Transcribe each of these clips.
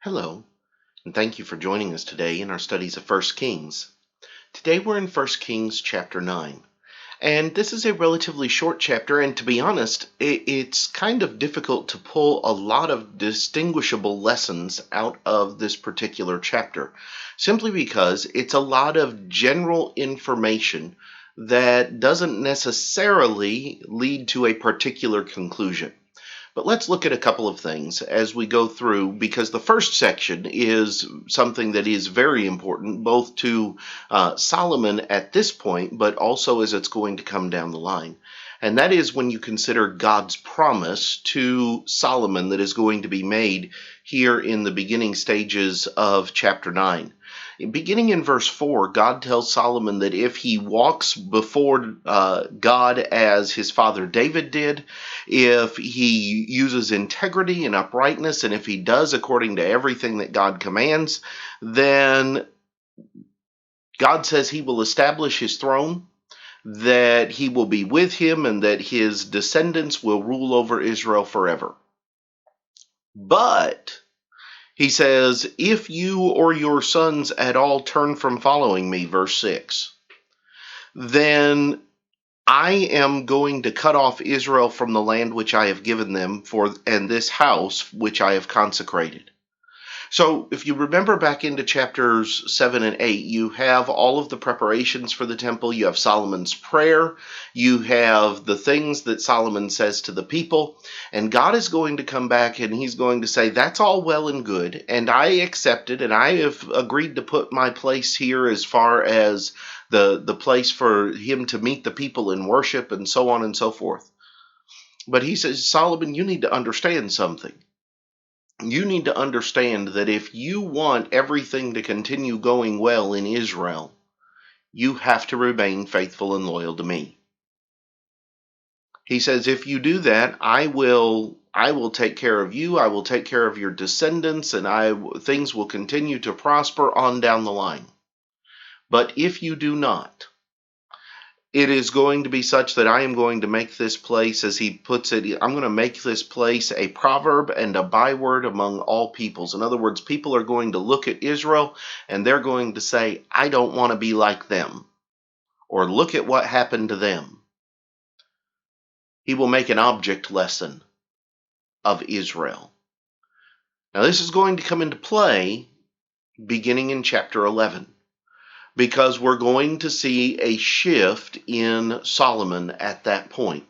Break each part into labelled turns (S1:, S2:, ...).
S1: Hello, and thank you for joining us today in our studies of 1 Kings. Today we're in 1 Kings chapter 9, and this is a relatively short chapter, and to be honest, it's kind of difficult to pull a lot of distinguishable lessons out of this particular chapter, simply because it's a lot of general information that doesn't necessarily lead to a particular conclusion. But let's look at a couple of things as we go through, because the first section is something that is very important, both to Solomon at this point, but also as it's going to come down the line. And that is when you consider God's promise to Solomon that is going to be made here in the beginning stages of chapter 9. Beginning in verse 4, God tells Solomon that if he walks before God as his father David did, if he uses integrity and uprightness, and if he does according to everything that God commands, then God says he will establish his throne, that he will be with him, and that his descendants will rule over Israel forever. But he says, if you or your sons at all turn from following me, verse 6, then I am going to cut off Israel from the land which I have given them and this house which I have consecrated. So if you remember back into chapters 7 and 8, you have all of the preparations for the temple. You have Solomon's prayer. You have the things that Solomon says to the people. And God is going to come back and he's going to say, that's all well and good. And I accept it. And I have agreed to put my place here as far as the place for him to meet the people in worship and so on and so forth. But he says, Solomon, you need to understand something. You need to understand that if you want everything to continue going well in Israel, you have to remain faithful and loyal to me. He says, if you do that, I will take care of you, I will take care of your descendants, and things will continue to prosper on down the line. But if you do not, it is going to be such that I am going to make this place, as he puts it, I'm going to make this place a proverb and a byword among all peoples. In other words, people are going to look at Israel and they're going to say, I don't want to be like them, or look at what happened to them. He will make an object lesson of Israel. Now, this is going to come into play beginning in chapter 11. Because we're going to see a shift in Solomon at that point.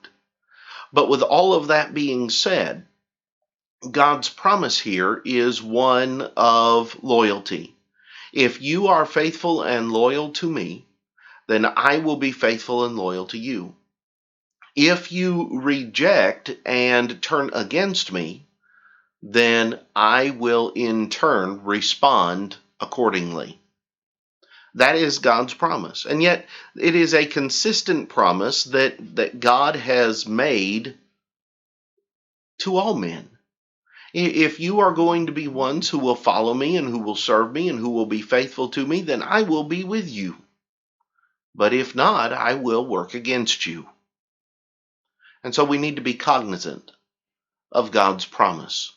S1: But with all of that being said, God's promise here is one of loyalty. If you are faithful and loyal to me, then I will be faithful and loyal to you. If you reject and turn against me, then I will in turn respond accordingly. That is God's promise. And yet it is a consistent promise that God has made to all men. If you are going to be ones who will follow me and who will serve me and who will be faithful to me, then I will be with you. But if not, I will work against you. And so we need to be cognizant of God's promise.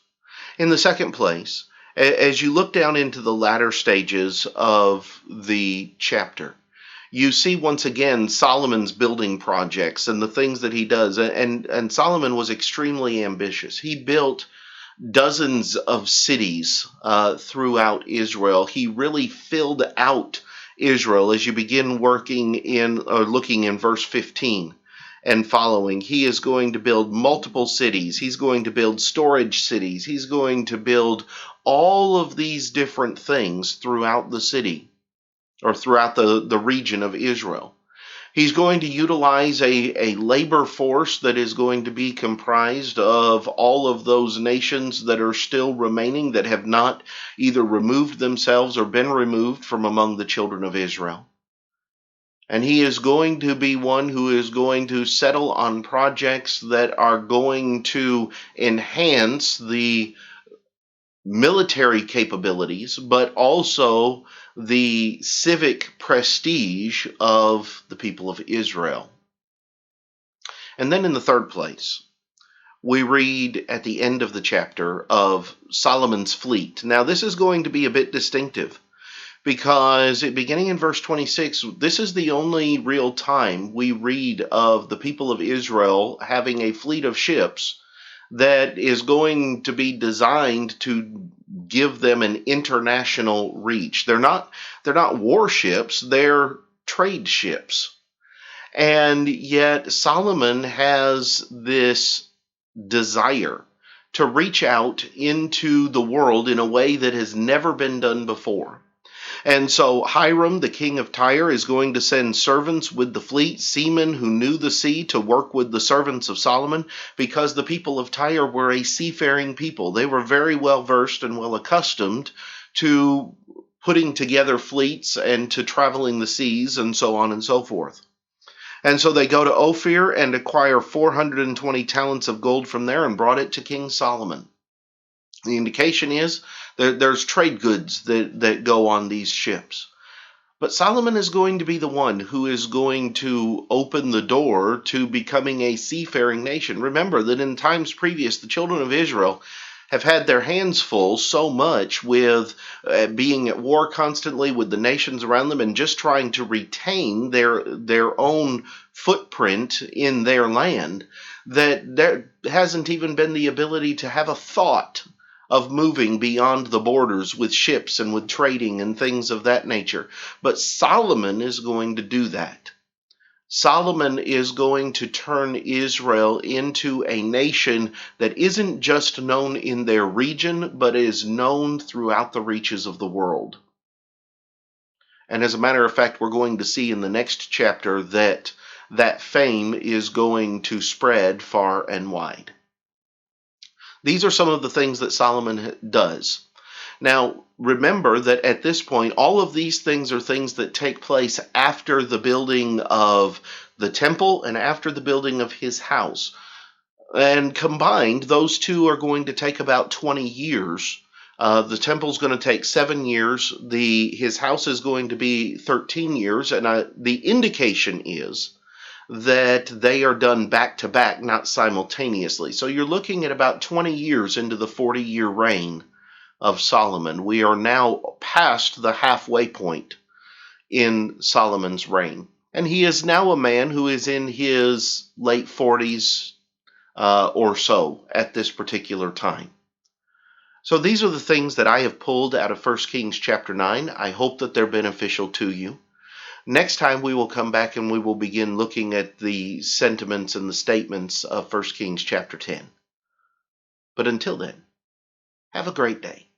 S1: In the second place, as you look down into the latter stages of the chapter, you see once again Solomon's building projects and the things that he does. And Solomon was extremely ambitious. He built dozens of cities throughout Israel. He really filled out Israel as you begin looking in verse 15 and following. He is going to build multiple cities. He's going to build storage cities. He's going to build all of these different things throughout the city or throughout the region of Israel. He's going to utilize a labor force that is going to be comprised of all of those nations that are still remaining, that have not either removed themselves or been removed from among the children of Israel. And he is going to be one who is going to settle on projects that are going to enhance the military capabilities, but also the civic prestige of the people of Israel. And then in the third place, we read at the end of the chapter of Solomon's fleet. Now, this is going to be a bit distinctive because beginning in verse 26, this is the only real time we read of the people of Israel having a fleet of ships that is going to be designed to give them an international reach. They're not warships, they're trade ships. And yet Solomon has this desire to reach out into the world in a way that has never been done before. And so Hiram, the king of Tyre, is going to send servants with the fleet, seamen who knew the sea, to work with the servants of Solomon, because the people of Tyre were a seafaring people. They were very well versed and well accustomed to putting together fleets and to traveling the seas and so on and so forth. And so they go to Ophir and acquire 420 talents of gold from there and brought it to King Solomon. The indication is there's trade goods that go on these ships. But Solomon is going to be the one who is going to open the door to becoming a seafaring nation. Remember that in times previous, the children of Israel have had their hands full so much with being at war constantly with the nations around them and just trying to retain their own footprint in their land, that there hasn't even been the ability to have a thought of moving beyond the borders with ships and with trading and things of that nature. But Solomon is going to do that. Solomon is going to turn Israel into a nation that isn't just known in their region, but is known throughout the reaches of the world. And as a matter of fact, we're going to see in the next chapter that that fame is going to spread far and wide. These are some of the things that Solomon does. Now, remember that at this point, all of these things are things that take place after the building of the temple and after the building of his house. And combined, those two are going to take about 20 years. The temple's going to take 7 years. His house is going to be 13 years. And the indication is that they are done back to back, not simultaneously. So you're looking at about 20 years into the 40-year reign of Solomon. We are now past the halfway point in Solomon's reign. And he is now a man who is in his late 40s or so at this particular time. So these are the things that I have pulled out of 1 Kings chapter 9. I hope that they're beneficial to you. Next time we will come back and we will begin looking at the sentiments and the statements of 1 Kings chapter 10. But until then, have a great day.